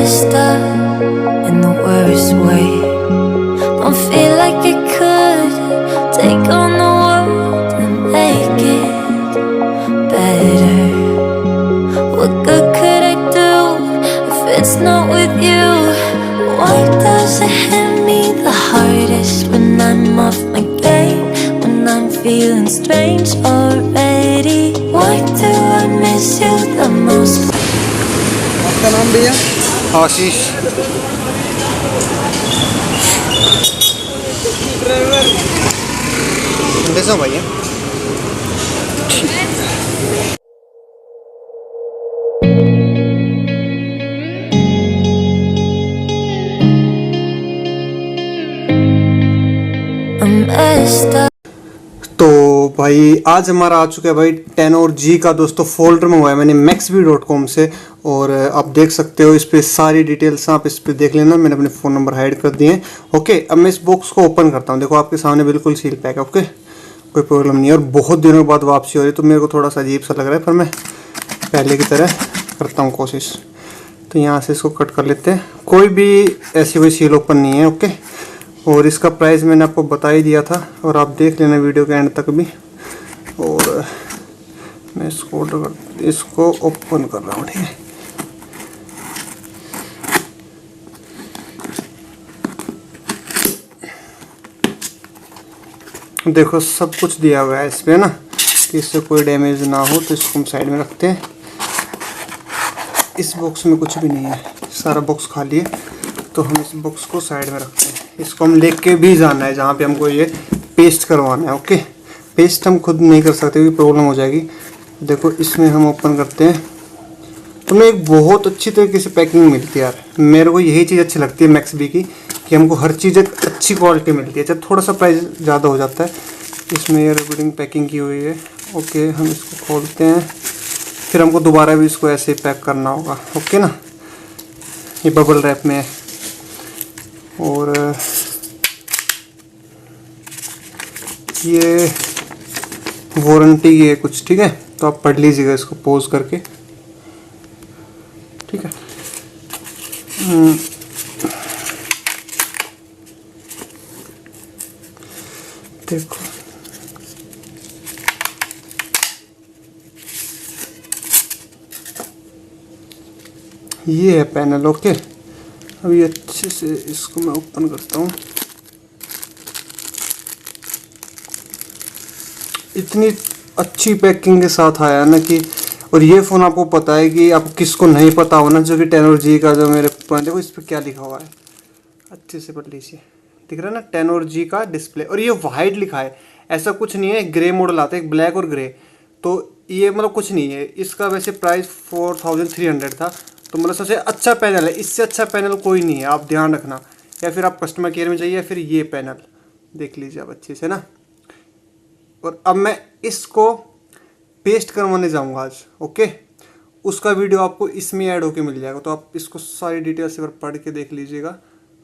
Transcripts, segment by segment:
messed up in the worst way. Don't feel like I could take on the world and make it better. What good could I do if it's not with you? Why does it hit me the hardest when I'm off my game? When I'm feeling strange already? Why do I miss you the most? आपका नाम भैया? आशीष। कैसा भैया? तो भाई आज हमारा आ चुका है भाई टेनोर जी का दोस्तों फोल्डर मंगवाया मैंने maxb.com से। और आप देख सकते हो इस पे सारी डिटेल्स आप इस पे देख लेना। मैंने अपने फ़ोन नंबर हाइड कर दिए हैं। ओके, अब मैं इस बॉक्स को ओपन करता हूँ। देखो आपके सामने बिल्कुल सील पैक है। ओके, कोई प्रॉब्लम नहीं है। और बहुत दिनों बाद वापसी हो रही है तो मेरे को थोड़ा सा अजीब सा लग रहा है, पर मैं पहले की तरह करता हूँ कोशिश। तो यहाँ से इसको कट कर लेते हैं। कोई भी ऐसी कोई सील ओपन नहीं है। ओके, और इसका प्राइस मैंने आपको बता ही दिया था और आप देख लेना वीडियो के एंड तक भी। और मैं इसको ओपन कर रहा हूँ। ठीक है, देखो सब कुछ दिया हुआ है इस पे ना, कि इससे कोई डैमेज ना हो। तो इसको हम साइड में रखते हैं। इस बॉक्स में कुछ भी नहीं है, सारा बॉक्स खाली है। तो हम इस बॉक्स को साइड में रखते हैं। इसको हम लेके भी जाना है जहाँ पे हमको ये पेस्ट करवाना है। ओके, पेस्ट हम खुद नहीं कर सकते क्योंकि प्रॉब्लम हो जाएगी। देखो इसमें हम ओपन करते हैं तो हमें एक बहुत अच्छी तरीके से पैकिंग मिलती है यार। मेरे को यही चीज़ अच्छी लगती है मैक्सबी की, कि हमको हर चीज़ एक अच्छी क्वालिटी मिलती है। चाहे थोड़ा सा प्राइस ज़्यादा हो जाता है। इसमें ये रबड़िंग पैकिंग की हुई है। ओके, हम इसको खोलते हैं। फिर हमको दोबारा भी इसको ऐसे ही पैक करना होगा। ओके ना, ये बबल रैप में है। और ये वारंटी की है कुछ। ठीक है, तो आप पढ़ लीजिएगा इसको पॉज करके। ठीक है, देखो ये है पैनल। ओके, अभी अच्छे से इसको मैं ओपन करता हूँ। इतनी अच्छी पैकिंग के साथ आया ना कि, और ये फ़ोन आपको पता है कि आपको किसको नहीं पता होना, जो कि टेनोर जी का जो मेरे पुराने, देखो इस पर क्या लिखा हुआ है, अच्छे से पढ़ लीजिए। दिख रहा है ना, टेनोर जी का डिस्प्ले। और ये वाइट लिखा है, ऐसा कुछ नहीं है। ग्रे मॉडल आता है, एक ब्लैक और ग्रे। तो ये मतलब कुछ नहीं है। इसका वैसे प्राइस 4300 था। तो मतलब सबसे अच्छा पैनल है, इससे अच्छा पैनल कोई नहीं है, आप ध्यान रखना। या फिर आप कस्टमर केयर में जाइए, या फिर ये पैनल देख लीजिए आप अच्छे से ना। और अब मैं इसको पेस्ट करवाने जाऊंगा आज। ओके, उसका वीडियो आपको इसमें ऐड होके मिल जाएगा। तो आप इसको सारी डिटेल्स एक पढ़ के देख लीजिएगा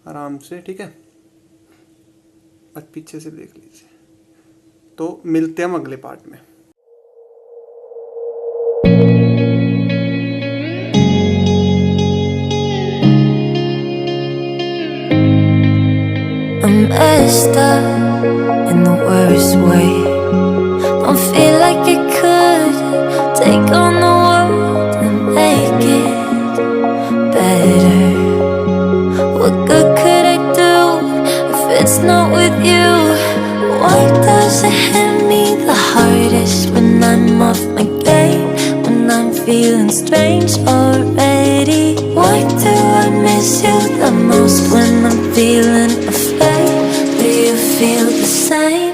आराम से। ठीक है, और पीछे से देख लीजिए। तो मिलते हैं हम अगले पार्ट में। I'm messed up in the worst way. Don't feel like I could take on the world and make it better. What good could I do if it's not with you? Why does it hit me the hardest when I'm off my game? When I'm feeling strange already? Why do I miss you the most when I'm feeling afraid? Do you feel the same?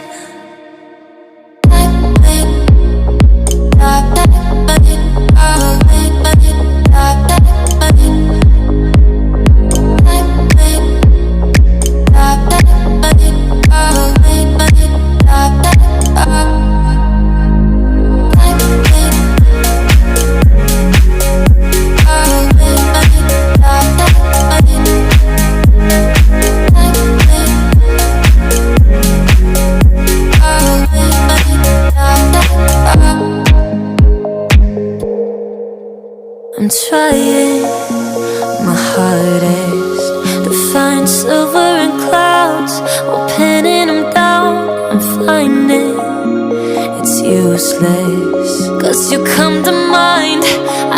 useless. 'Cause you come to mind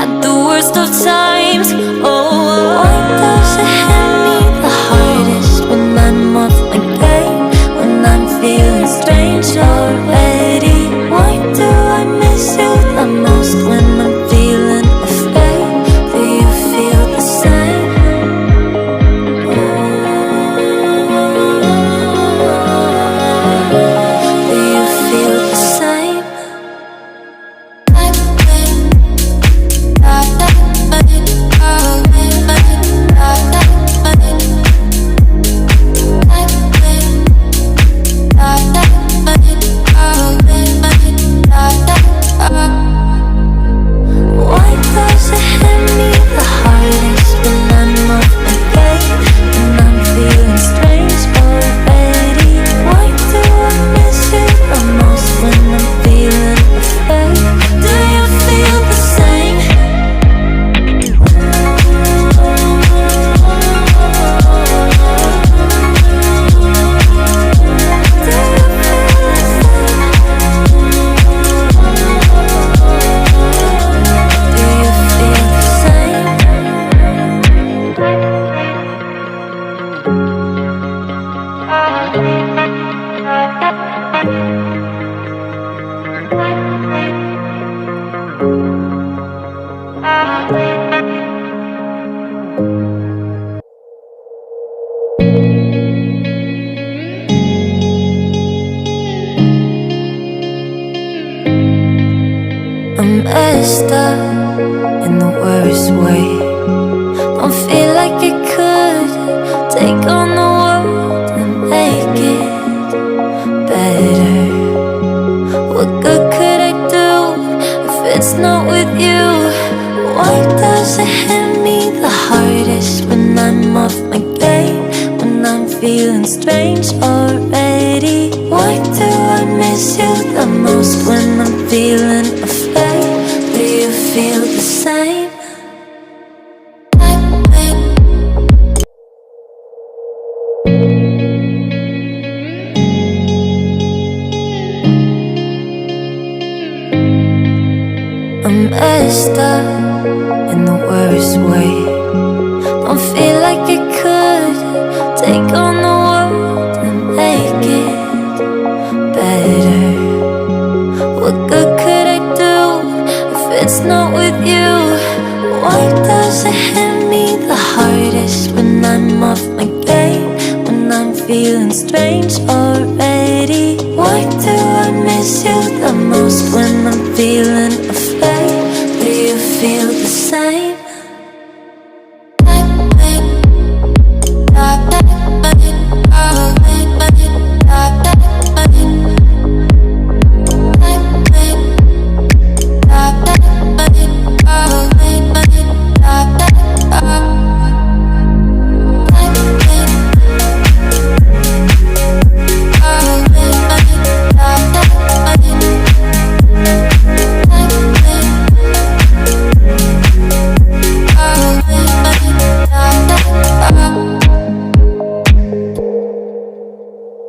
at the worst of times. Why does it hit me the hardest when I'm off my game? When I'm feeling strange already? Why do I miss you the most when I'm feeling afraid? Do you feel the same? Do you feel the same? Why does it hit me the hardest when I'm off my game? When I'm feeling strange already? Why do I miss you the most when I'm feeling afraid? Do you feel the same? I'm messed up in the worst way. Don't feel like I could take on the world and make it better. What good could I do if it's not with you? Why does it hit me the hardest when I'm off my game? When I'm feeling strange already? Why do I miss you the most when I'm feeling afraid? Do you feel the same? I'm messed up in the worst way. Don't feel like I could take on the world and make it better. What good could I do if it's not with you? Why does it hit me the hardest when I'm off my game? When I'm feeling strange already? Why do I miss you the most when I'm feeling afraid? Do you feel the same?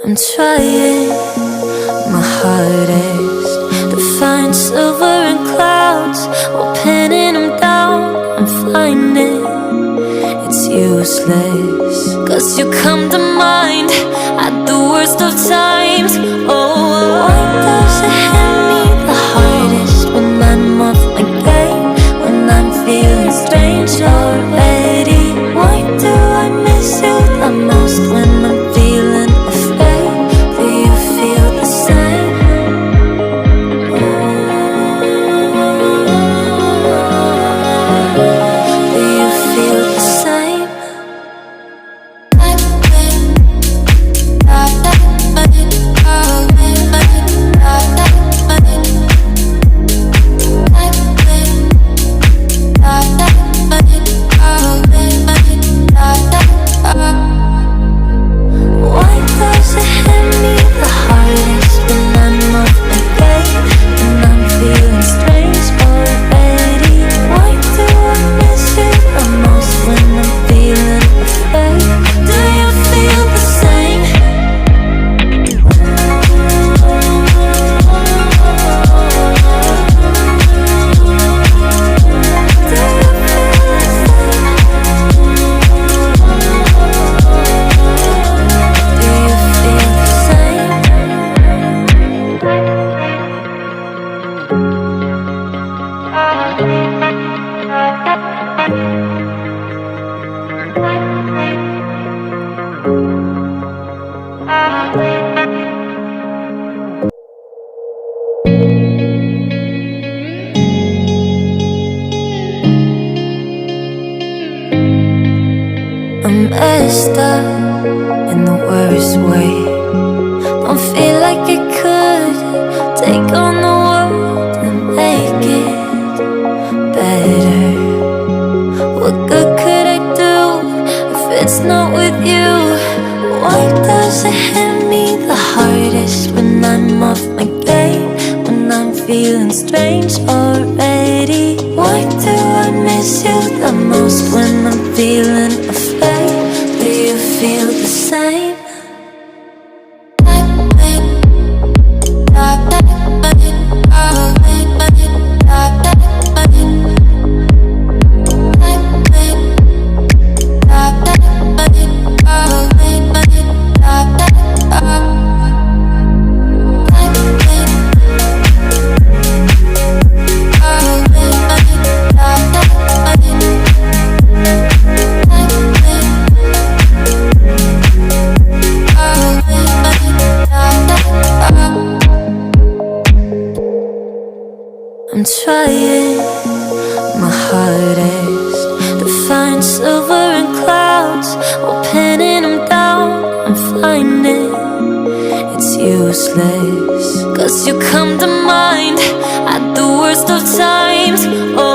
I'm trying my hardest to find silver in clouds while pinning them down. I'm finding it's useless, 'cause you come to mind at the worst of times. Why does it hit me the hardest when I'm off my game? When I'm feeling strange already? Why do I miss you the most when I'm feeling afraid? Do you feel the same? Do you feel the same? worst way. Don't feel like I could take on the world and make it better. What good could I do if it's not with you? Why does it hit me the hardest when I'm off my game? When I'm feeling strange already? Why do I miss you the most when I'm feeling afraid? Do you feel the same? I'm trying my hardest to find silver in clouds while pinning them down. I'm finding it's useless, 'cause you come to mind at the worst of times. Oh,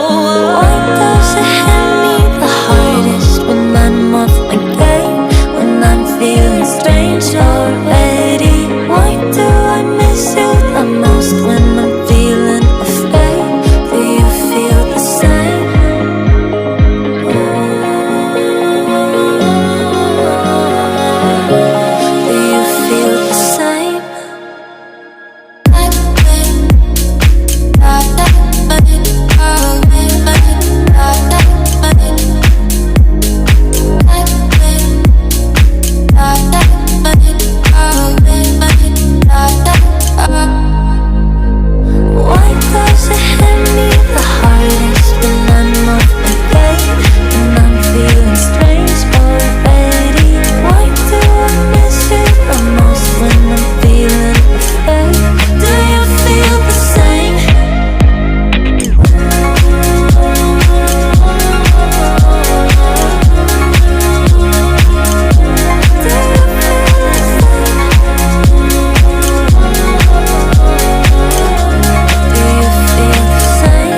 why does it hit me the hardest when I'm off my game? When I'm feeling strange already? Why do I miss you the most when I'm feeling afraid? Do you feel the same? Do you feel the same? Why does it hit me the hardest when I'm off my game? When I'm feeling strange already? Why do I miss you the most when I'm feeling afraid? Do you feel the same? Do you feel the same?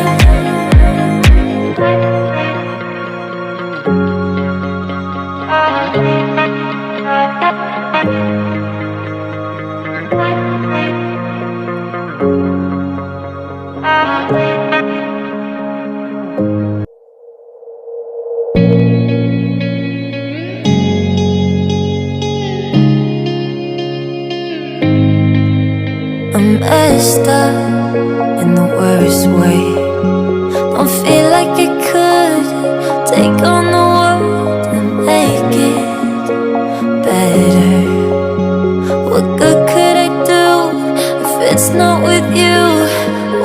I'm messed up in the worst way. Don't feel like I could take on the world and make it better. What good could I do if it's not with you?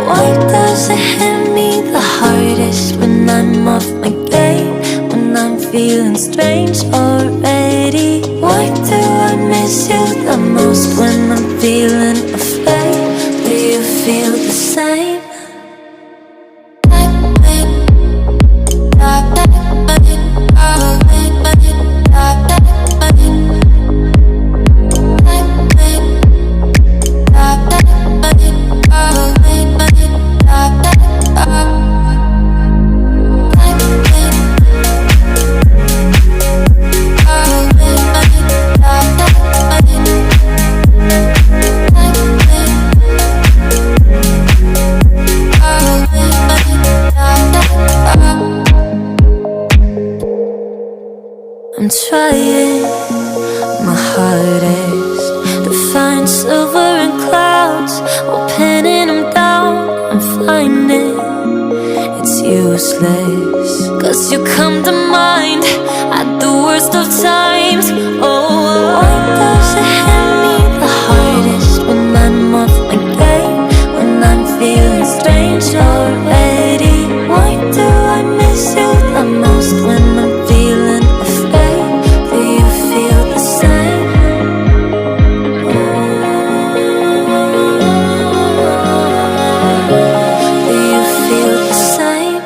Why does it hit me the hardest when I'm off my game? When I'm feeling strange already? Why do I miss you the most when I'm feeling afraid? Do you feel the same? I'm trying my hardest to find silver in clouds while pinning them down. I'm finding it's useless, 'cause you come to mind at the worst of times. Oh, why does it hit me the hardest when I'm off my game? When I'm feeling strange already? Why do I miss you the most when I'm feeling afraid? Do you feel the same? Do you feel the same?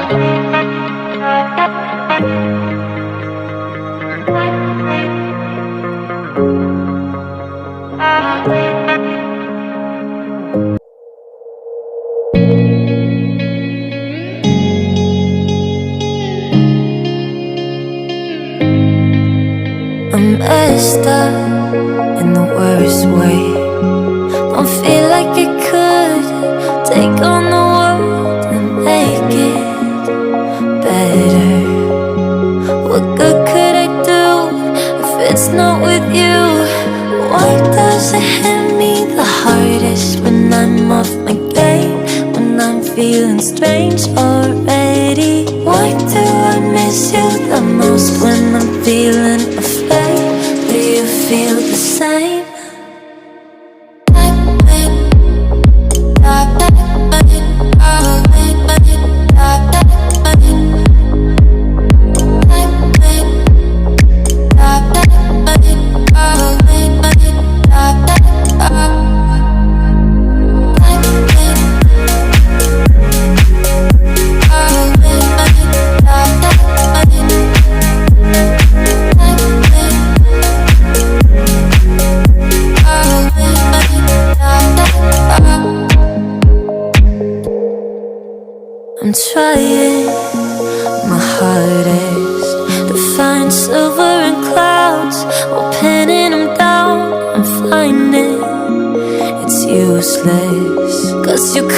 I'm messed up in the worst way. Don't feel like I could take on the world and make it better. What good could I do if it's not with you? Why does it hit me the hardest when I'm off my game? When I'm feeling strange already? Why do I miss you the most when I'm feeling afraid? Do you feel the same? I'm trying my hardest to find silver in clouds while pinning them down. I'm finding it's useless, 'cause you